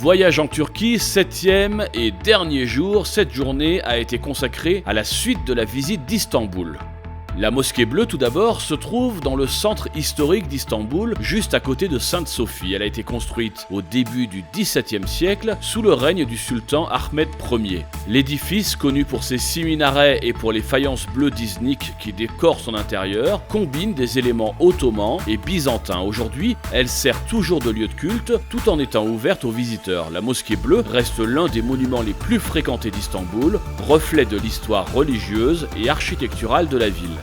Voyage en Turquie, 7e et dernier jour, cette journée a été consacrée à la suite de la visite d'Istanbul. La mosquée bleue, tout d'abord, se trouve dans le centre historique d'Istanbul, juste à côté de Sainte-Sophie. Elle a été construite au début du XVIIe siècle, sous le règne du sultan Ahmed Ier. L'édifice, connu pour ses 6 minarets et pour les faïences bleues d'Iznik qui décorent son intérieur, combine des éléments ottomans et byzantins. Aujourd'hui, elle sert toujours de lieu de culte, tout en étant ouverte aux visiteurs. La mosquée bleue reste l'un des monuments les plus fréquentés d'Istanbul, reflet de l'histoire religieuse et architecturale de la ville.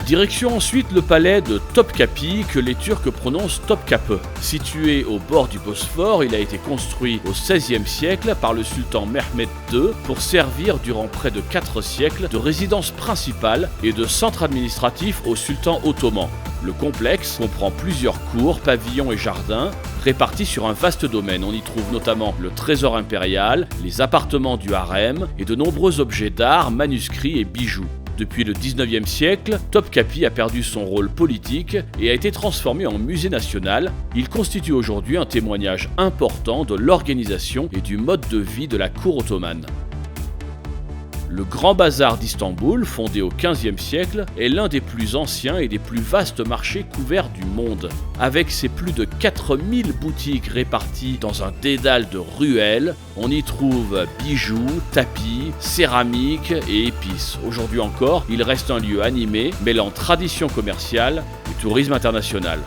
Direction ensuite le palais de Topkapi, que les Turcs prononcent Topkapı. Situé au bord du Bosphore, il a été construit au XVIe siècle par le sultan Mehmed II pour servir durant près de 4 siècles de résidence principale et de centre administratif au sultan ottoman. Le complexe comprend plusieurs cours, pavillons et jardins répartis sur un vaste domaine. On y trouve notamment le trésor impérial, les appartements du harem et de nombreux objets d'art, manuscrits et bijoux. Depuis le XIXe siècle, Topkapi a perdu son rôle politique et a été transformé en musée national. Il constitue aujourd'hui un témoignage important de l'organisation et du mode de vie de la cour ottomane. Le Grand Bazar d'Istanbul, fondé au XVe siècle, est l'un des plus anciens et des plus vastes marchés couverts du monde. Avec ses plus de 4000 boutiques réparties dans un dédale de ruelles, on y trouve bijoux, tapis, céramiques et épices. Aujourd'hui encore, il reste un lieu animé, mêlant tradition commerciale et tourisme international.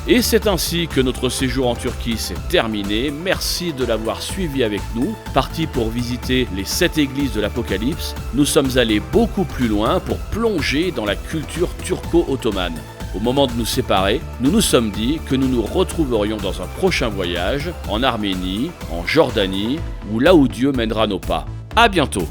Et c'est ainsi que notre séjour en Turquie s'est terminé. Merci de l'avoir suivi avec nous. Partis pour visiter les 7 églises de l'Apocalypse, nous sommes allés beaucoup plus loin pour plonger dans la culture turco-ottomane. Au moment de nous séparer, nous nous sommes dit que nous nous retrouverions dans un prochain voyage en Arménie, en Jordanie ou là où Dieu mènera nos pas. À bientôt!